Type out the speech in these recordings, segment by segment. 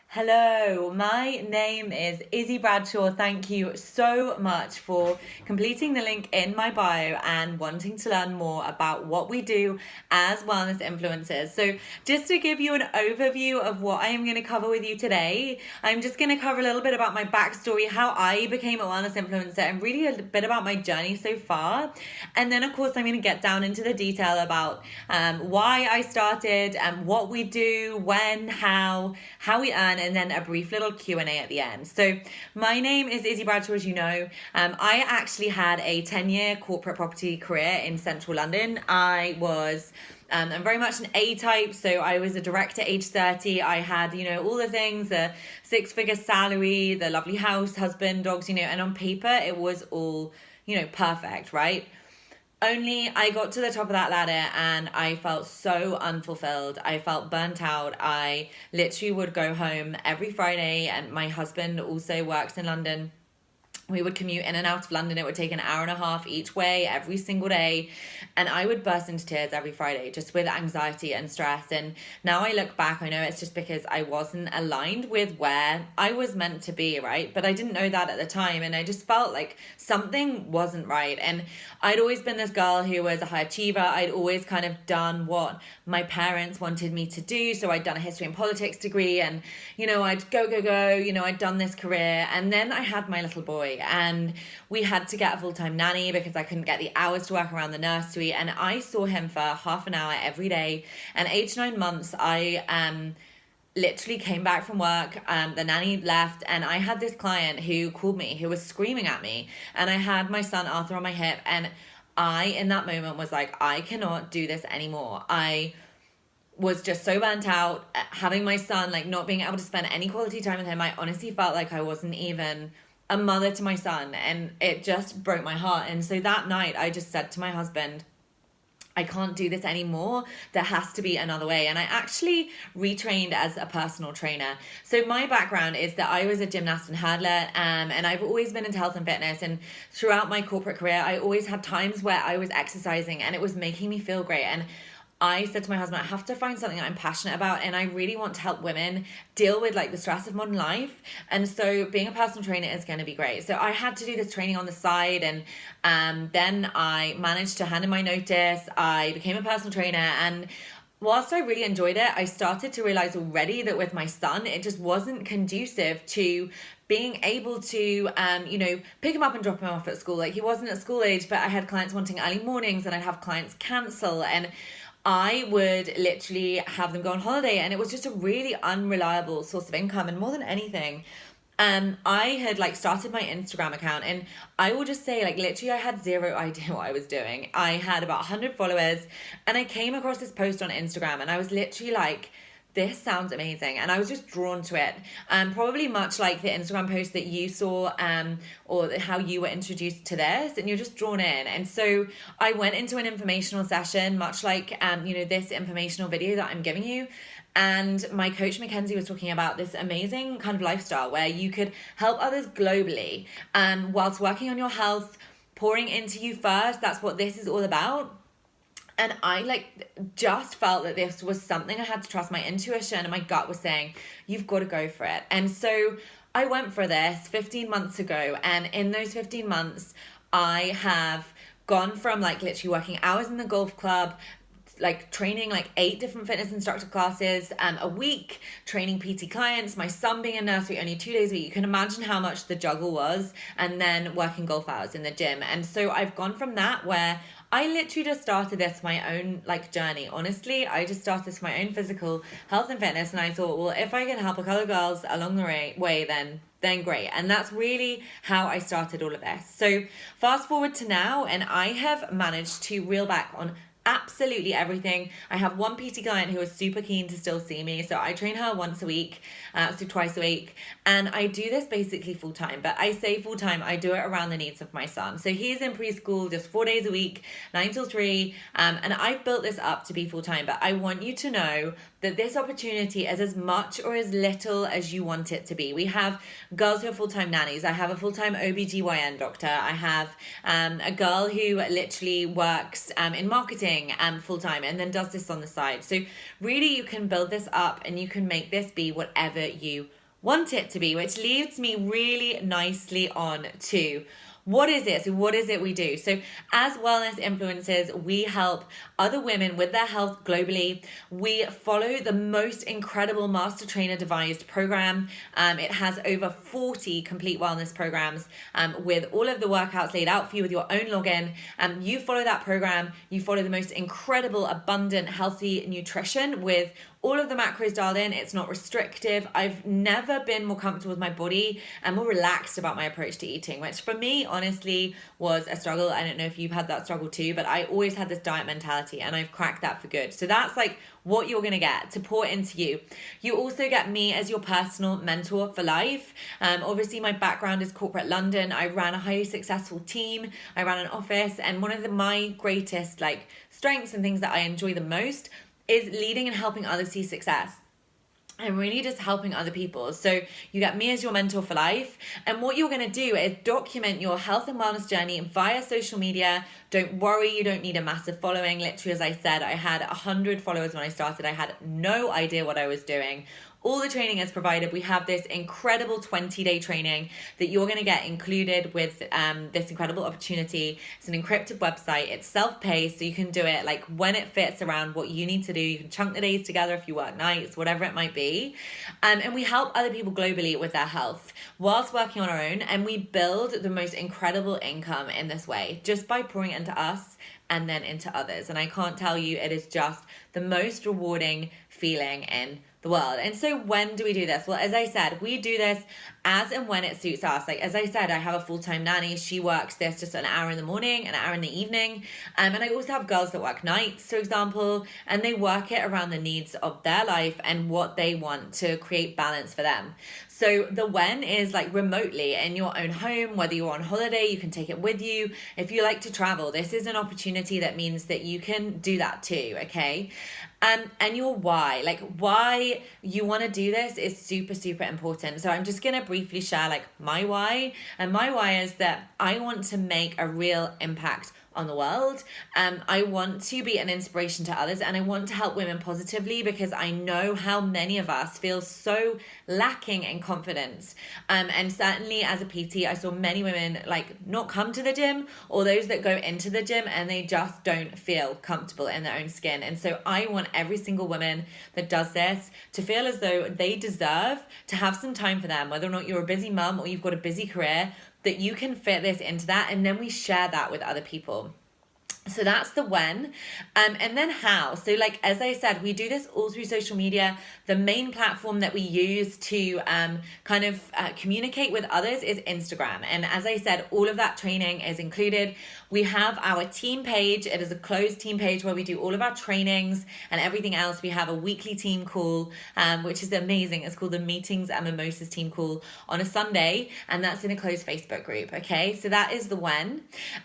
Hello, my name is Izzy Bradshaw. Thank you so much for completing the link in my bio and wanting to learn more about what we do as wellness influencers. So, just to give you an overview of what I am going to cover with you today, I'm just going to cover a little bit about my backstory, how I became a wellness influencer, and really a bit about my journey so far. And then, of course, I'm going to get down into the detail about why I started and what we do, when, how we earn, and then a brief little Q&A at the end. So my name is Izzy Bradshaw, as you know. I actually had a 10-year corporate property career in central London. I'm very much an A-type, so I was a director age 30. I had, all the things, the six-figure salary, the lovely house, husband, dogs, and on paper it was all, perfect, right? Only I got to the top of that ladder and I felt so unfulfilled. I felt burnt out. I literally would go home every Friday, and my husband also works in London. We would commute in and out of London. It would take an hour and a half each way every single day. And I would burst into tears every Friday just with anxiety and stress. And now I look back, I know it's just because I wasn't aligned with where I was meant to be, right? But I didn't know that at the time. And I just felt like something wasn't right. And I'd always been this girl who was a high achiever. I'd always kind of done what my parents wanted me to do. So I'd done a history and politics degree, and, I'd go. I'd done this career. And then I had my little boy, and we had to get a full-time nanny because I couldn't get the hours to work around the nursery, and I saw him for half an hour every day. And age 9 months, I literally came back from work. The nanny left, and I had this client who called me, who was screaming at me, and I had my son Arthur on my hip, and I in that moment was like, I cannot do this anymore. I was just so burnt out, having my son, like, not being able to spend any quality time with him. I honestly felt like I wasn't even a mother to my son, and it just broke my heart. And so that night I just said to my husband, I can't do this anymore. There has to be another way. And I actually retrained as a personal trainer. So my background is that I was a gymnast and hurdler, and I've always been into health and fitness. And throughout my corporate career, I always had times where I was exercising and it was making me feel great. And I said to my husband, I have to find something that I'm passionate about, and I really want to help women deal with the stress of modern life. And so being a personal trainer is going to be great. So I had to do this training on the side, and then I managed to hand in my notice. I became a personal trainer, and whilst I really enjoyed it, I started to realize already that with my son, it just wasn't conducive to being able to, pick him up and drop him off at school. He wasn't at school age, but I had clients wanting early mornings, and I'd have clients cancel, and I would literally have them go on holiday, and it was just a really unreliable source of income. And more than anything, I had started my Instagram account, and I will just say literally I had zero idea what I was doing. I had about 100 followers, and I came across this post on Instagram, and I was literally like, this sounds amazing, and I was just drawn to it. Probably much like the Instagram post that you saw, or how you were introduced to this, and you're just drawn in. And so I went into an informational session, much like this informational video that I'm giving you. And my coach Mackenzie was talking about this amazing kind of lifestyle where you could help others globally, whilst working on your health, pouring into you first. That's what this is all about. And I just felt that this was something I had to trust. My intuition and my gut was saying, you've got to go for it. And so I went for this 15 months ago. And in those 15 months, I have gone from literally working hours in the golf club, training 8 different fitness instructor classes a week, training PT clients, my son being in nursery only 2 days a week. You can imagine how much the juggle was, and then working golf hours in the gym. And so I've gone from that, where I literally just started this my own journey. Honestly, I just started this my own physical health and fitness, and I thought, well, if I can help a couple of girls along the way, then great. And that's really how I started all of this. So fast forward to now, and I have managed to reel back on absolutely everything. I have one PT client who is super keen to still see me, so I train her once a week, so twice a week, and I do this basically full time. But I say full time, I do it around the needs of my son. So he's in preschool just 4 days a week, 9 till 3, and I've built this up to be full time. But I want you to know that this opportunity is as much or as little as you want it to be. We have girls who are full-time nannies. I have a full-time OBGYN doctor. I have a girl who literally works in marketing full-time and then does this on the side. So really you can build this up and you can make this be whatever you want it to be, which leads me really nicely on to what is it? So what is it we do? So as wellness influencers, we help other women with their health globally. We follow the most incredible master trainer devised program. It has over 40 complete wellness programs with all of the workouts laid out for you with your own login. You follow that program. You follow the most incredible, abundant, healthy nutrition with all of the macros dialed in. It's not restrictive. I've never been more comfortable with my body and more relaxed about my approach to eating, which for me, honestly, was a struggle. I don't know if you've had that struggle too, but I always had this diet mentality and I've cracked that for good. So that's like what you're going to get to pour into you. You also get me as your personal mentor for life. Obviously, my background is corporate London. I ran a highly successful team. I ran an office, and one of my greatest strengths and things that I enjoy the most is leading and helping others see success. I'm really just helping other people. So you get me as your mentor for life. And what you're going to do is document your health and wellness journey via social media. Don't worry, you don't need a massive following. Literally, as I said, I had 100 followers when I started. I had no idea what I was doing. All the training is provided. We have this incredible 20-day training that you're going to get included with this incredible opportunity. It's an encrypted website. It's self-paced, so you can do it when it fits around what you need to do. You can chunk the days together if you work nights, whatever it might be. And we help other people globally with their health whilst working on our own. And we build the most incredible income in this way just by pouring it into us and then into others. And I can't tell you, it is just the most rewarding feeling in the world. And so when do we do this? Well, as I said, we do this as and when it suits us. As I said, I have a full-time nanny. She works this just an hour in the morning, an hour in the evening. And I also have girls that work nights, for example, and they work it around the needs of their life and what they want to create balance for them. So the when is remotely in your own home, whether you're on holiday, you can take it with you. If you like to travel, this is an opportunity that means that you can do that too, okay? And your why, why you want to do this is super, super important. So I'm just going to briefly share my why. And my why is that I want to make a real impact on the world. I want to be an inspiration to others, and I want to help women positively because I know how many of us feel so lacking in confidence. And certainly as a PT, I saw many women not come to the gym, or those that go into the gym and they just don't feel comfortable in their own skin. And so I want every single woman that does this to feel as though they deserve to have some time for them, whether or not you're a busy mum or you've got a busy career, that you can fit this into that, and then we share that with other people. So that's the when. And then how. So as I said, we do this all through social media. The main platform that we use to communicate with others is Instagram. And as I said, all of that training is included. We have our team page. It is a closed team page where we do all of our trainings and everything else. We have a weekly team call, which is amazing. It's called the Meetings and Mimosas team call on a Sunday. And that's in a closed Facebook group. Okay, so that is the when.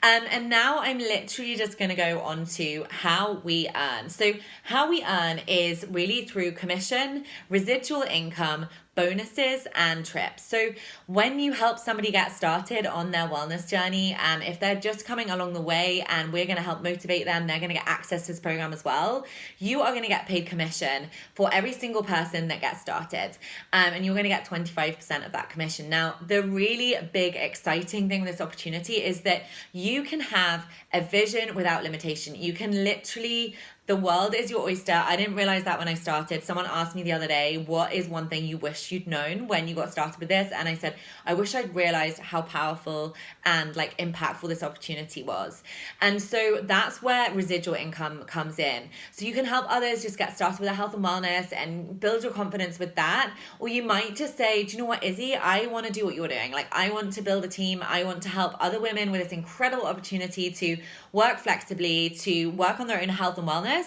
And now I'm literally just going to go on to how we earn. So how we earn is really through commission, residual income, bonuses, and trips. So when you help somebody get started on their wellness journey, if they're just coming along the way and we're going to help motivate them, they're going to get access to this program as well. You are going to get paid commission for every single person that gets started. And you're going to get 25% of that commission. Now, the really big, exciting thing with this opportunity is that you can have a vision without limitation. You can literally, the world is your oyster. I didn't realize that when I started. Someone asked me the other day, what is one thing you wish you'd known when you got started with this? And I said, I wish I'd realized how powerful and impactful this opportunity was. And so that's where residual income comes in. So you can help others just get started with their health and wellness and build your confidence with that. Or you might just say, do you know what, Izzy? I want to do what you're doing. I want to build a team. I want to help other women with this incredible opportunity to work flexibly, to work on their own health and wellness,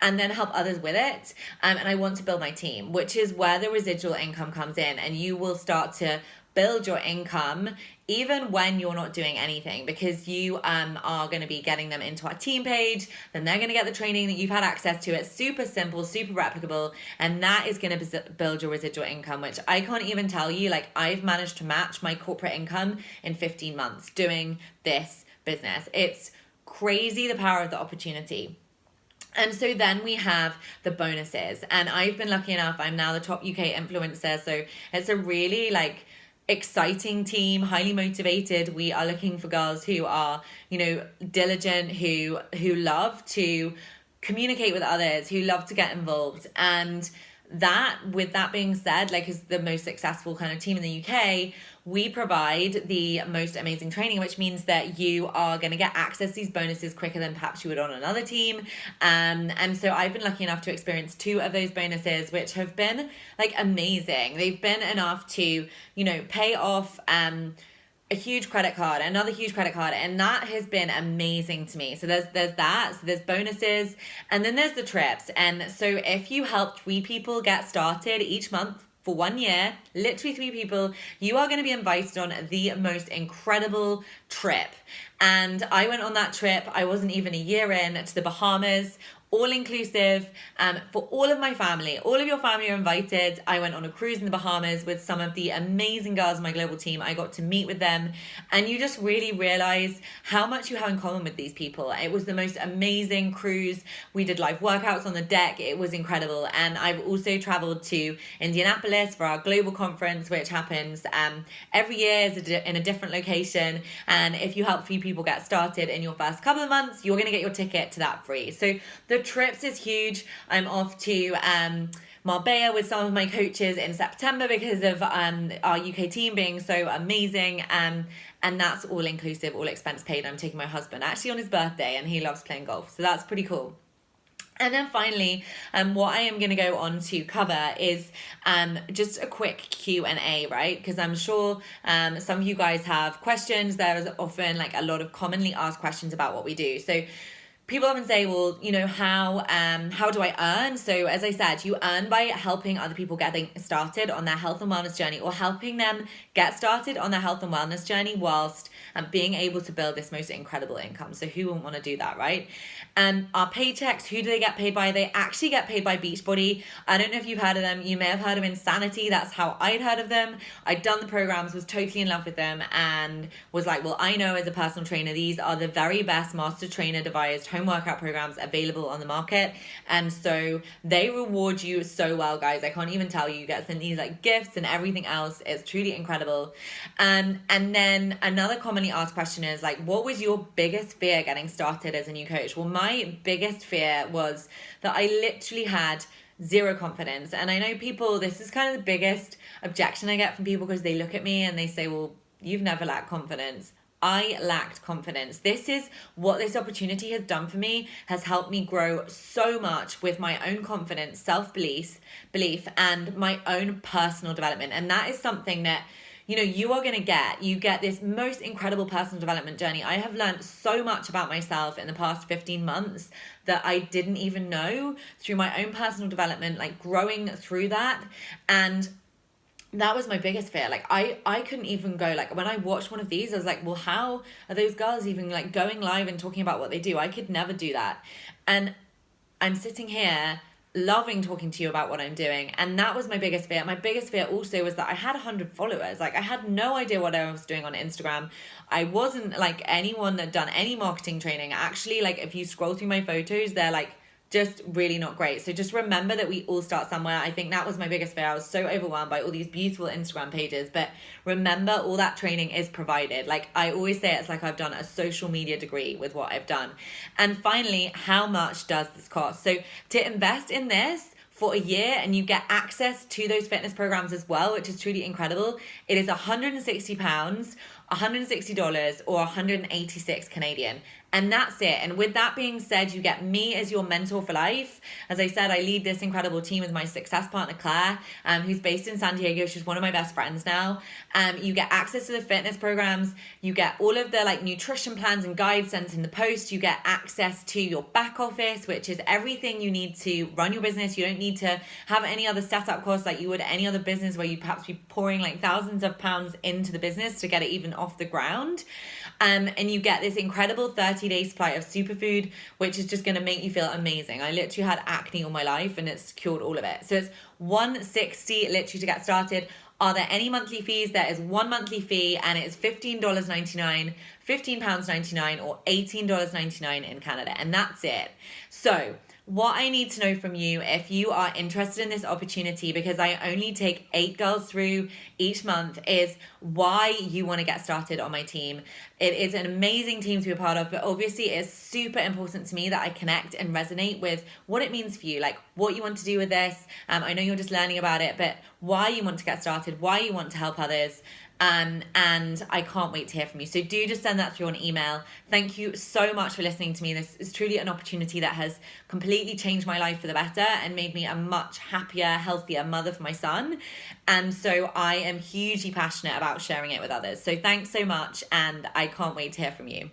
and then help others with it. And I want to build my team, which is where the residual income comes in, and you will start to build your income even when you're not doing anything, because you are going to be getting them into our team page. Then they're going to get the training that you've had access to. It's super simple, super replicable, and that is going to build your residual income, which I can't even tell you. Like, I've managed to match my corporate income in 15 months doing this business. It's crazy, the power of the opportunity. And so then we have the bonuses, and I've been lucky enough, I'm now the top UK influencer, so it's a really like exciting team, highly motivated. We are looking for girls who are, you know, diligent, who love to communicate with others, who love to get involved. And that, with that being said, like, is the most successful kind of team in the UK. We provide the most amazing training, which means that you are going to get access to these bonuses quicker than perhaps you would on another team. And so I've been lucky enough to experience 2 of those bonuses, which have been like amazing. They've been enough to, you know, pay off a huge credit card, another huge credit card, and that has been amazing to me. So there's that, so there's bonuses, and then there's the trips. And so if you help 3 people get started each month for 1 year, literally 3 people, you are going to be invited on the most incredible trip. And I went on that trip, I wasn't even a year in, to the Bahamas, all inclusive, for all of my family. All of your family are invited. I went on a cruise in the Bahamas with some of the amazing girls in my global team. I got to meet with them, and you just really realize how much you have in common with these people. It was the most amazing cruise. We did live workouts on the deck. It was incredible. And I've also traveled to Indianapolis for our global conference, which happens every year in a different location. And if you help 3 people get started in your first couple of months, you're going to get your ticket to that free. So the trips is huge. I'm off to Marbella with some of my coaches in September because of our UK team being so amazing, and that's all inclusive, all expense paid. I'm taking my husband actually on his birthday, and he loves playing golf, so that's pretty cool. And then finally, what I am going to go on to cover is just a quick Q&A, right? Because I'm sure some of you guys have questions. There is often like a lot of commonly asked questions about what we do. So people often say, well, you know, how do I earn? So as I said, you earn by helping other people getting started on their health and wellness journey, or helping them get started on their health and wellness journey whilst being able to build this most incredible income. So who wouldn't want to do that, right? Our paychecks, who do they get paid by? They actually get paid by Beachbody. I don't know if you've heard of them. You may have heard of Insanity. That's how I'd heard of them. I'd done the programs, was totally in love with them, and was like, well, I know as a personal trainer, these are the very best master trainer devised home workout programs available on the market. And so they reward you so well, guys. I can't even tell you. You get sent these like gifts and everything else. It's truly incredible. And then another commonly asked question is like, what was your biggest fear getting started as a new coach? Well, my biggest fear was that I literally had zero confidence. And I know people, this is kind of the biggest objection I get from people, because they look at me and they say, well, you've never lacked confidence. I lacked confidence. This is what this opportunity has done for me, has helped me grow so much with my own confidence, self-belief, and my own personal development. And that is something that, you know, you are going to get. You get this most incredible personal development journey. I have learned so much about myself in the past 15 months that I didn't even know through my own personal development, like growing through that. And that was my biggest fear. Like I couldn't even go, like when I watched one of these, I was like, well, how are those girls even like going live and talking about what they do? I could never do that. And I'm sitting here loving talking to you about what I'm doing. And that was my biggest fear. My biggest fear also was that I had 100 followers. Like I had no idea what I was doing on Instagram. I wasn't like anyone that done any marketing training. Actually, like if you scroll through my photos, they're like just really not great. So just remember that we all start somewhere. I think that was my biggest fear. I was so overwhelmed by all these beautiful Instagram pages, but remember, all that training is provided. Like I always say, it's like I've done a social media degree with what I've done. And finally, how much does this cost? So to invest in this for a year and you get access to those fitness programs as well, which is truly incredible, it is £160, $160 or 186 Canadian. And that's it. And with that being said, you get me as your mentor for life. As I said, I lead this incredible team with my success partner, Claire, who's based in San Diego. She's one of my best friends now. You get access to the fitness programs. You get all of the like nutrition plans and guides sent in the post. You get access to your back office, which is everything you need to run your business. You don't need to have any other setup costs like you would any other business where you'd perhaps be pouring like thousands of pounds into the business to get it even off the ground. And you get this incredible 30-day supply of superfood, which is just going to make you feel amazing. I literally had acne all my life and it's cured all of it. So it's $160 literally to get started. Are there any monthly fees? There is one monthly fee, and it's $15.99, £15.99, or $18.99 in Canada. And that's it. So what I need to know from you, if you are interested in this opportunity, because I only take 8 girls through each month, is why you want to get started on my team. It is an amazing team to be a part of, but obviously it's super important to me that I connect and resonate with what it means for you, like what you want to do with this. I know you're just learning about it, but why you want to get started, why you want to help others. And I can't wait to hear from you. So do just send that through on email. Thank you so much for listening to me. This is truly an opportunity that has completely changed my life for the better and made me a much happier, healthier mother for my son. And so I am hugely passionate about sharing it with others. So thanks so much, and I can't wait to hear from you.